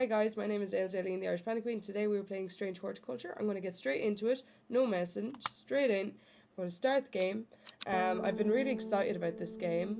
Hi guys, my name is Ailey, the Irish Panda Queen. Today we were playing Strange Horticulture. I'm going to get straight into it. No messing, just straight in. I'm going to start the game. I've been really excited about this game.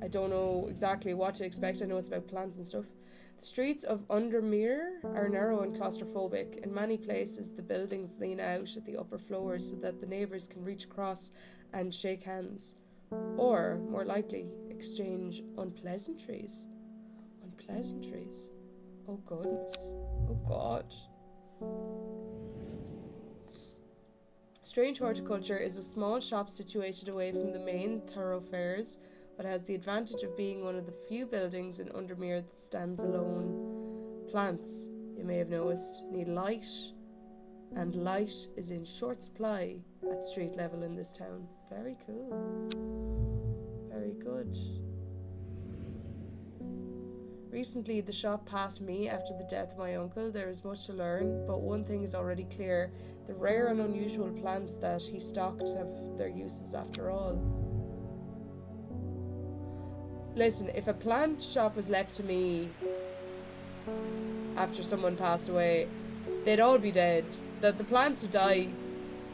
I don't know exactly what to expect. I know it's about plants and stuff. The streets of Undermere are narrow and claustrophobic. In many places, the buildings lean out at the upper floors so that the neighbours can reach across and shake hands. Or, more likely, exchange unpleasantries. Unpleasantries. Oh goodness. Oh god. Strange Horticulture is a small shop situated away from the main thoroughfares, but has the advantage of being one of the few buildings in Undermere that stands alone. Plants, you may have noticed, need light, and light is in short supply at street level in this town. Very cool. Very good. Recently, the shop passed me after the death of my uncle. There is much to learn, but one thing is already clear. The rare and unusual plants that he stocked have their uses after all. Listen, if a plant shop was left to me after someone passed away, they'd all be dead. The plants would die.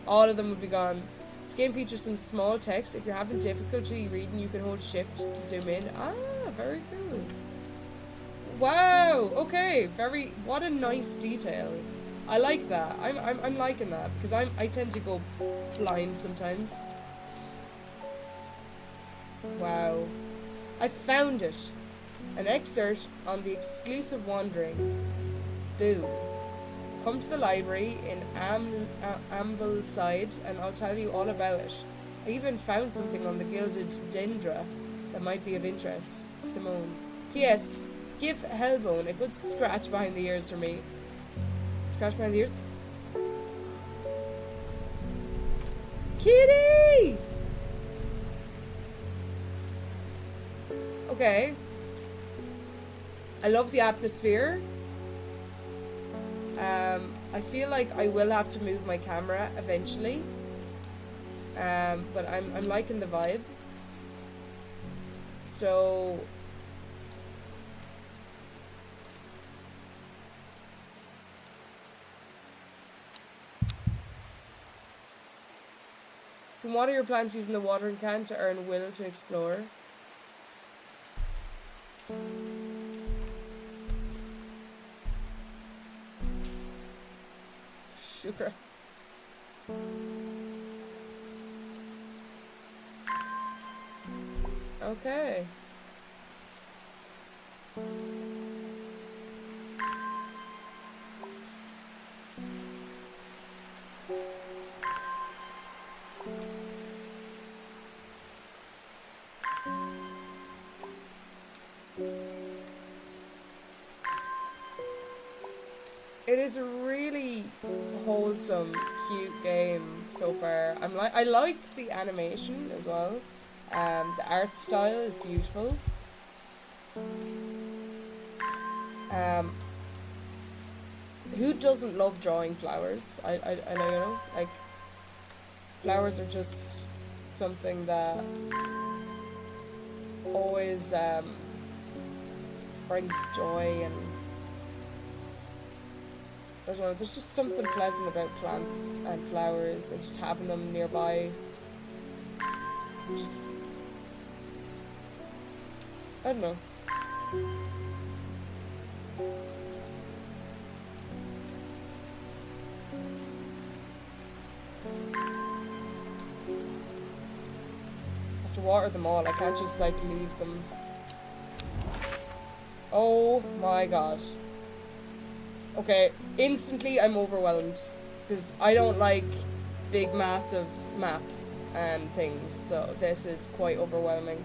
All of them would be gone. This game features some small text. If you're having difficulty reading, you can hold shift to zoom in. Ah, very cool. Wow. Okay. What a nice detail. I like that. I'm liking that because I tend to go blind sometimes. Wow. I found it. An excerpt on the exclusive wandering. Boo. Come to the library in Ambleside and I'll tell you all about it. I even found something on the gilded dendra that might be of interest. Simone. P.S. Give Hellbone a good scratch behind the ears for me. Scratch behind the ears. Kitty! Okay. I love the atmosphere. I feel like I will have to move my camera eventually. But I'm liking the vibe. So you can water your plants using the watering can to earn will to explore. Sure. Okay. It is a really wholesome, cute game so far. I like the animation as well. The art style is beautiful. Who doesn't love drawing flowers? I know, you know, like flowers are just something that always brings joy, and I don't know, there's just something pleasant about plants and flowers and just having them nearby. Just, I don't know. I have to water them all, I can't just like leave them. Oh my god. Okay, instantly I'm overwhelmed because I don't like big massive maps and things, so this is quite overwhelming.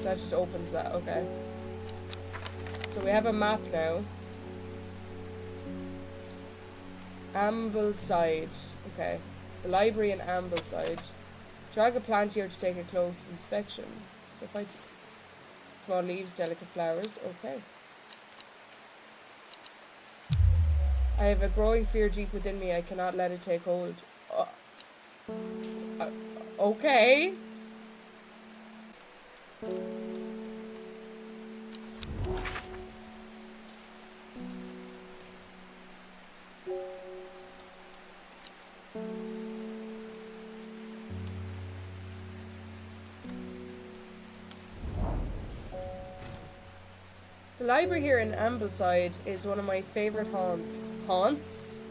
That just opens that, okay. So we have a map now. Ambleside. Okay. The library in Ambleside. Drag a plant here to take a close inspection. So if I... Small leaves, delicate flowers. Okay. I have a growing fear deep within me. I cannot let it take hold. Okay. The library here in Ambleside is one of my favourite haunts. Haunts?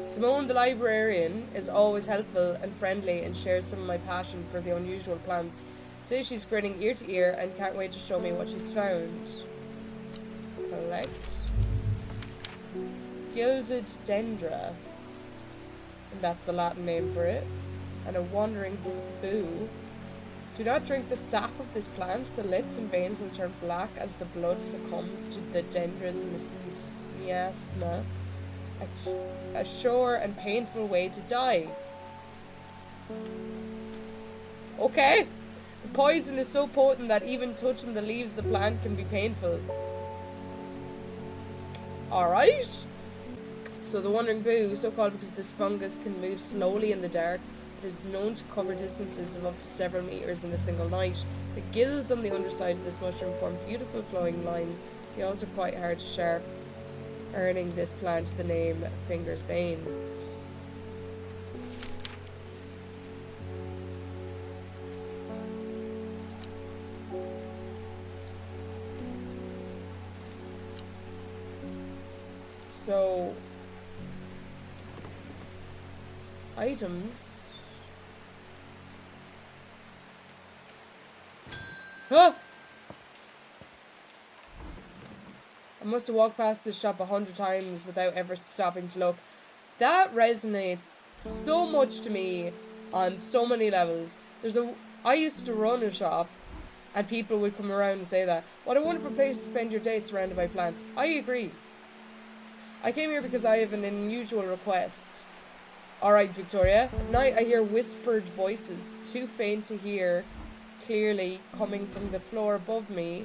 Simone, the librarian, is always helpful and friendly and shares some of my passion for the unusual plants. Today she's grinning ear to ear and can't wait to show me what she's found. Collect. Gilded dendra. And that's the Latin name for it. And a wandering boo. Do not drink the sap of this plant. The lips and veins will turn black as the blood succumbs to the dendra's miasma. A sure and painful way to die. Okay. The poison is so potent that even touching the leaves of the plant can be painful. Alright. So the wandering boo, so called because this fungus can move slowly in the dark. It is known to cover distances of up to several meters in a single night. The gills on the underside of this mushroom form beautiful flowing lines. They also are quite hard to sharp, earning this plant the name Finger's Bane. So, items. Huh! I must have walked past this shop 100 times without ever stopping to look. That resonates so much to me on so many levels. I used to run a shop and people would come around and say that. What a wonderful place to spend your day surrounded by plants. I agree. I came here because I have an unusual request. Alright, Victoria. At night I hear whispered voices, too faint to hear clearly, coming from the floor above me.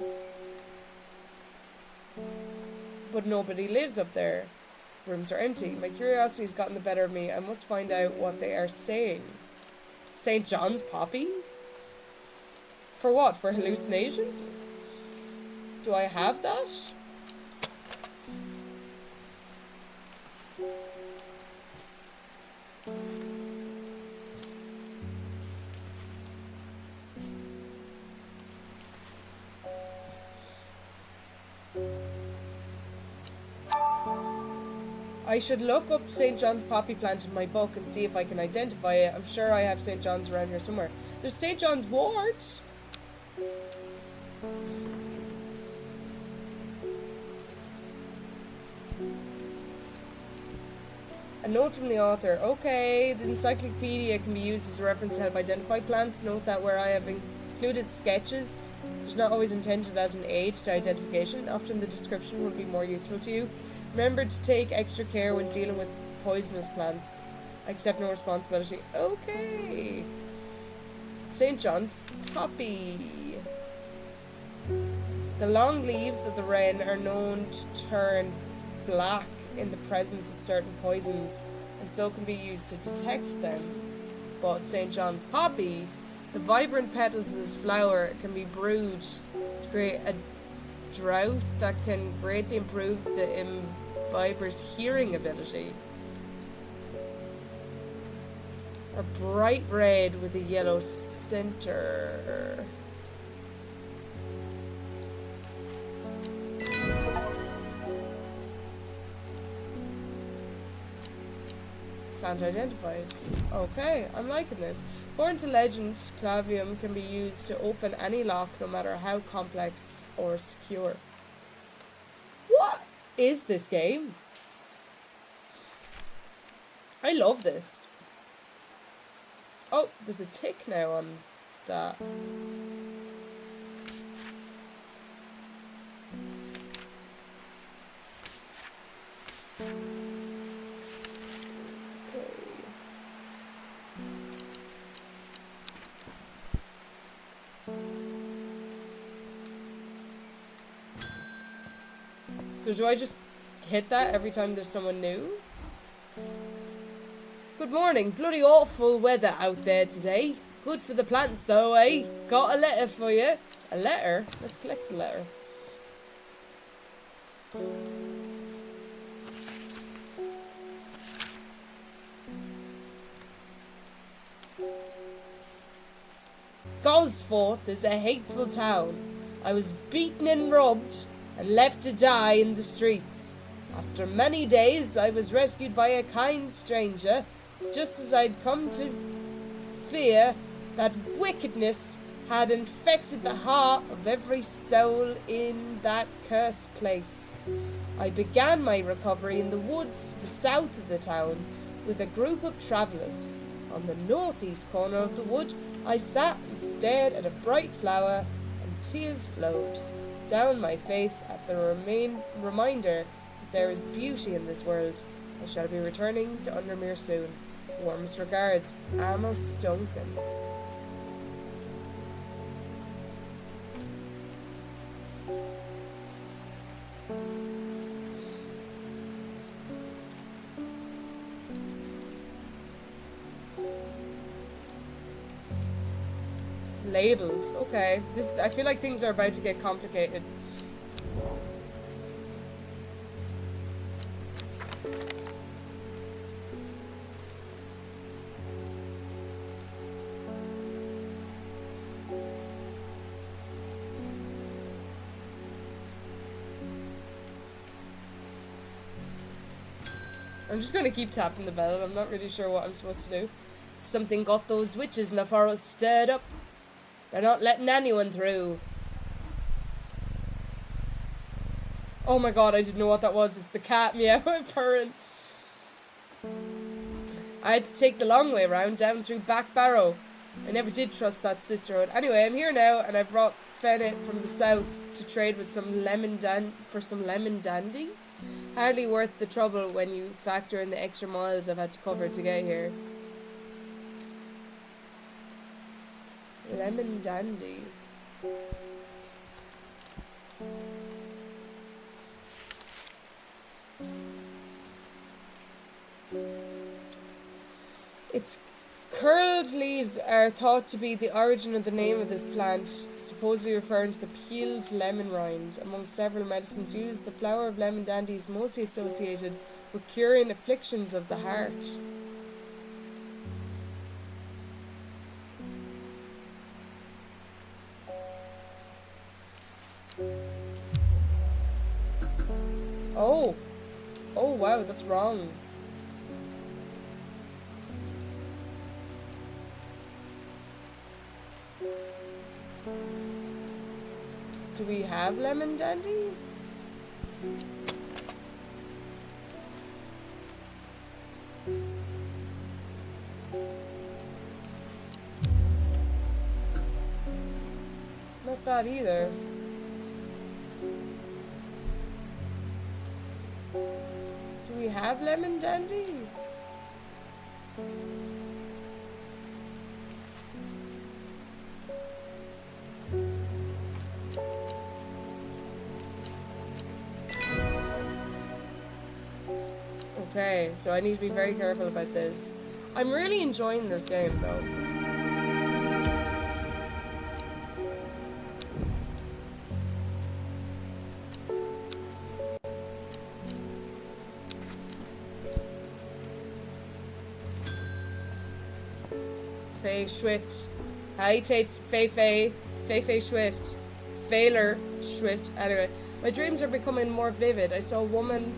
But nobody lives up there. Rooms are empty. My curiosity has gotten the better of me. I must find out what they are saying. St. John's poppy? For what? For hallucinations? Do I have that? I should look up St. John's poppy plant in my book and see if I can identify it. I'm sure I have St. John's around here somewhere. There's St. John's wort. A note from the author. Okay, the encyclopedia can be used as a reference to help identify plants. Note that where I have included sketches, it's not always intended as an aid to identification. Often the description will be more useful to you. Remember to take extra care when dealing with poisonous plants. I accept no responsibility. Okay. St. John's poppy. The long leaves of the wren are known to turn black in the presence of certain poisons, and so can be used to detect them. But St. John's poppy, the vibrant petals of this flower can be brewed to create a draught that can greatly improve the imbiber's hearing ability. A bright red with a yellow center. Plant identified. Okay, I'm liking this. According to legend, clavium can be used to open any lock, no matter how complex or secure. What is this game? I love this. Oh, there's a tick now on that. So do I just hit that every time there's someone new? Good morning. Bloody awful weather out there today. Good for the plants though, eh? Got a letter for you. A letter? Let's collect the letter. Gosforth is a hateful town. I was beaten and robbed and left to die in the streets. After many days, I was rescued by a kind stranger, just as I'd come to fear that wickedness had infected the heart of every soul in that cursed place. I began my recovery in the woods, the south of the town, with a group of travellers. On the northeast corner of the wood, I sat and stared at a bright flower, and tears flowed down my face at the reminder that there is beauty in this world. I shall be returning to Undermere soon. Warmest regards, Amos Duncan. Labels, okay. I feel like things are about to get complicated. I'm just gonna keep tapping the bell. I'm not really sure what I'm supposed to do. Something got those witches in the forest stirred up. They're not letting anyone through. Oh my god, I didn't know what that was. It's the cat meow purring. I had to take the long way around down through Back Barrow. I never did trust that sisterhood. Anyway, I'm here now, and I brought Fennet from the south to trade with some lemon dandy. Hardly worth the trouble when you factor in the extra miles I've had to cover to get here. Lemon dandy. Its curled leaves are thought to be the origin of the name of this plant, supposedly referring to the peeled lemon rind. Among several medicines used, the flower of lemon dandy is mostly associated with curing afflictions of the heart. Oh! Oh wow, that's wrong. Do we have lemon dandy? Not that either. Do we have lemon dandy? Okay, so I need to be very careful about this. I'm really enjoying this game though. Faye Swift. Hi Tate. Faye Swift. Failer Swift. Anyway, my dreams are becoming more vivid. I saw a woman,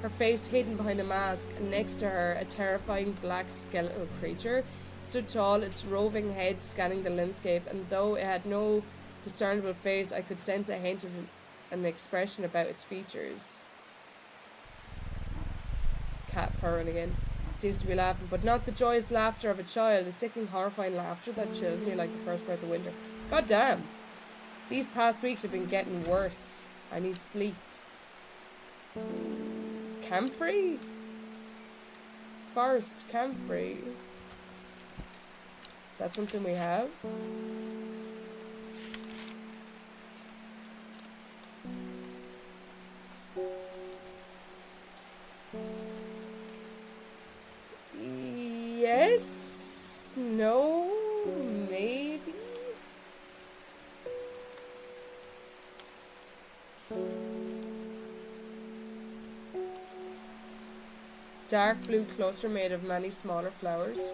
her face hidden behind a mask, and next to her a terrifying black skeletal creature. It stood tall, its roving head scanning the landscape, and though it had no discernible face, I could sense a hint of an expression about its features. Cat purring again. It seems to be laughing, but not the joyous laughter of a child, a sickening, horrifying laughter that chilled me like the first breath of winter. God damn! These past weeks have been getting worse. I need sleep. Camphor? Forest camphor. Is that something we have? this? No, maybe? Dark blue cluster made of many smaller flowers.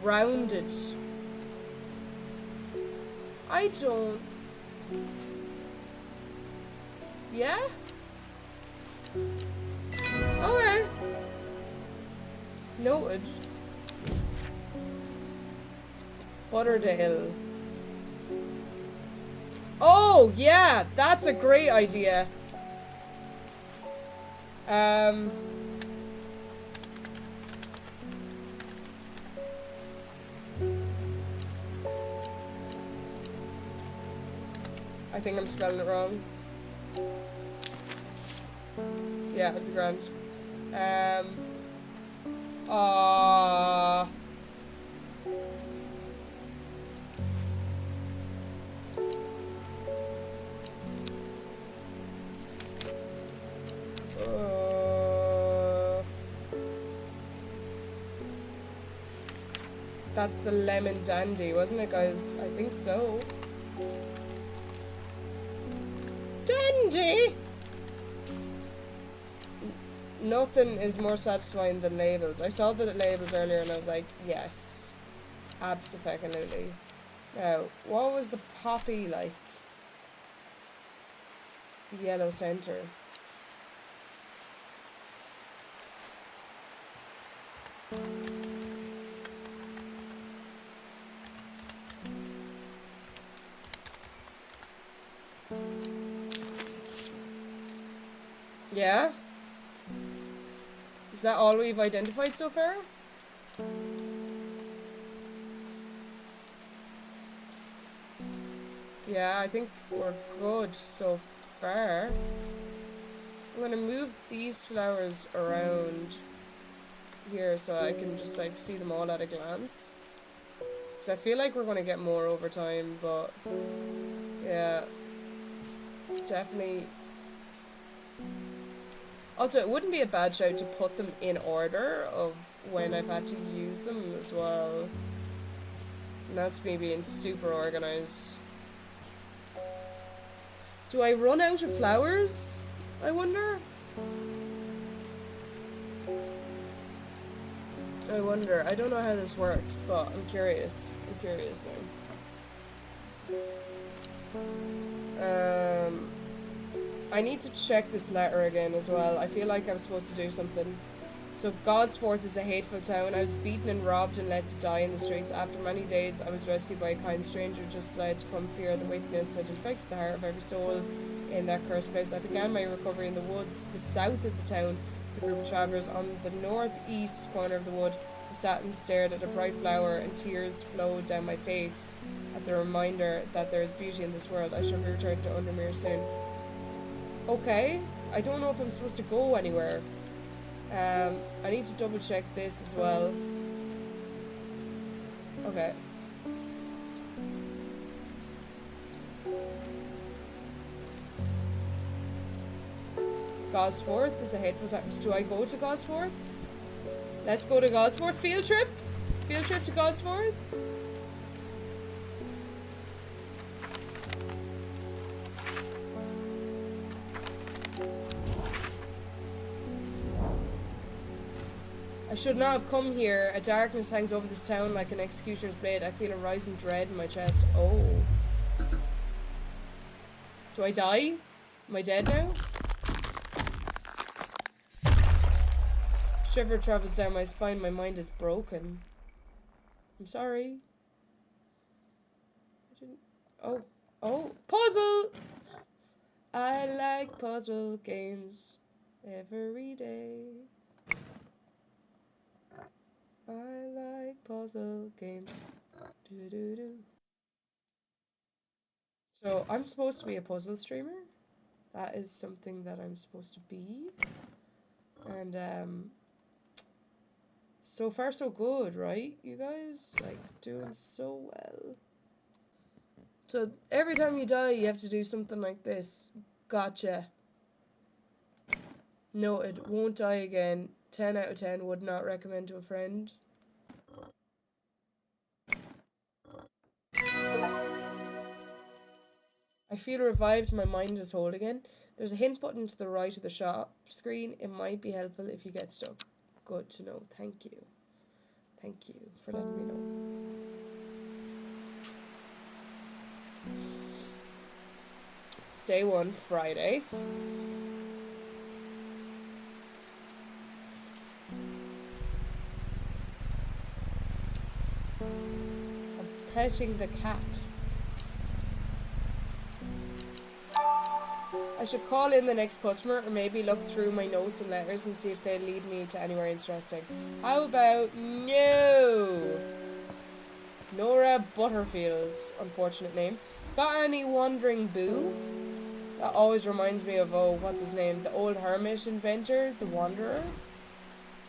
Rounded. I don't... Yeah? Okay. Noted. Butterdale. Oh, yeah! That's a great idea. I think I'm spelling it wrong. Yeah, it'd be grand. That's the lemon dandy, wasn't it, guys? I think so. Dandy! Nothing is more satisfying than labels. I saw the labels earlier and I was like, yes. Abso-fucking-lutely. Now, what was the poppy like? The yellow center. Yeah? Is that all we've identified so far? Yeah, I think we're good so far. I'm gonna move these flowers around here so I can just like see them all at a glance. Because I feel like we're gonna get more over time, but yeah, definitely. Also, it wouldn't be a bad shout to put them in order of when I've had to use them as well. And that's me being super organized. Do I run out of flowers? I wonder. I don't know how this works, but I'm curious. Now. I need to check this letter again as well. I feel like I'm supposed to do something. So, Gosforth is a hateful town. I was beaten and robbed and let to die in the streets. After many days, I was rescued by a kind stranger who just decided to come fear the wickedness that infected the heart of every soul in that cursed place. I began my recovery in the woods, the south of the town. The group of travellers on the northeast corner of the wood. I sat and stared at a bright flower, and tears flowed down my face at the reminder that there is beauty in this world. I shall return to Undermere soon. Okay, I don't know if I'm supposed to go anywhere. I need to double check this as well. Okay. Gosforth is a hateful town. Do I go to Gosforth? Let's go to Gosforth. Field trip? Field trip to Gosforth? I should not have come here. A darkness hangs over this town like an executioner's blade. I feel a rising dread in my chest. Oh. Do I die? Am I dead now? Shiver travels down my spine. My mind is broken. I'm sorry. Oh. Oh. Puzzle! I like puzzle games every day. I like puzzle games. Do-do-do. So, I'm supposed to be a puzzle streamer? That is something that I'm supposed to be. And so far so good, right, you guys? Like, doing so well. So every time you die, you have to do something like this. Gotcha. Noted. Won't die again. 10 out of 10. Would not recommend to a friend. I feel revived. My mind is whole again. There's a hint button to the right of the shop screen. It might be helpful if you get stuck. Good to know. Thank you. Thank you for letting me know. Day 1, Friday. I'm petting the cat. I should call in the next customer or maybe look through my notes and letters and see if they lead me to anywhere interesting. How about no? Nora Butterfield's unfortunate name. Got any wandering boo? That always reminds me of, oh, what's his name? The old hermit inventor, the Wanderer.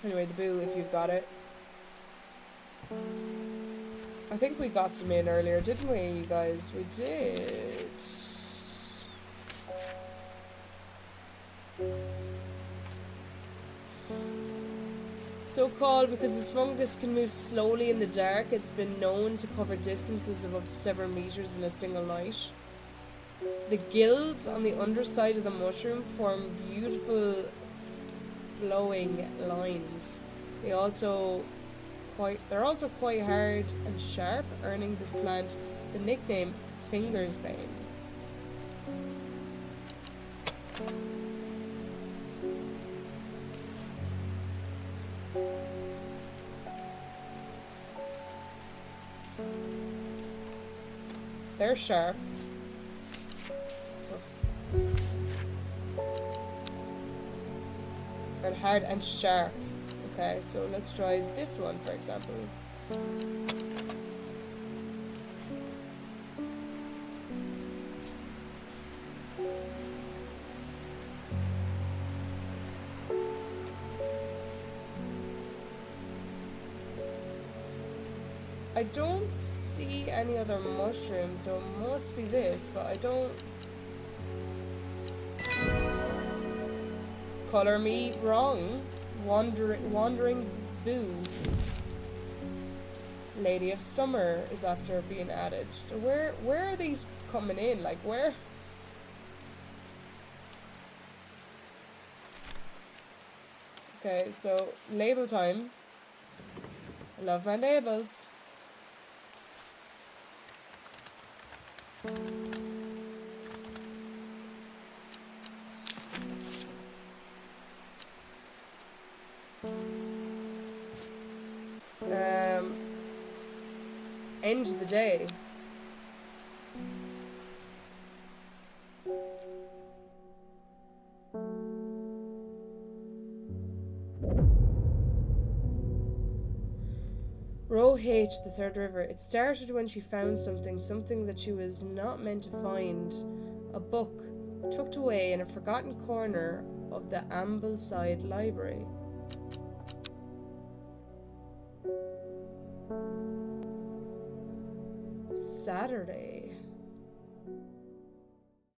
Anyway, the boo, if you've got it. I think we got some in earlier, didn't we, you guys? We did. So called because this fungus can move slowly in the dark. It's been known to cover distances of up to several meters in a single night. The gills on the underside of the mushroom form beautiful flowing lines. They're also quite hard and sharp, earning this plant the nickname Fingersbane. They're sharp. Oops. And hard and sharp. Okay, so let's try this one, for example. I don't see any other mushrooms, so it must be this, but I don't... Color me wrong. Wandering boo. Lady of Summer is after being added. So where are these coming in? Like, where? Okay, so label time. I love my labels. End the day. Row H, the third river. It started when she found something that she was not meant to find. A book, tucked away in a forgotten corner of the Ambleside Library. Saturday.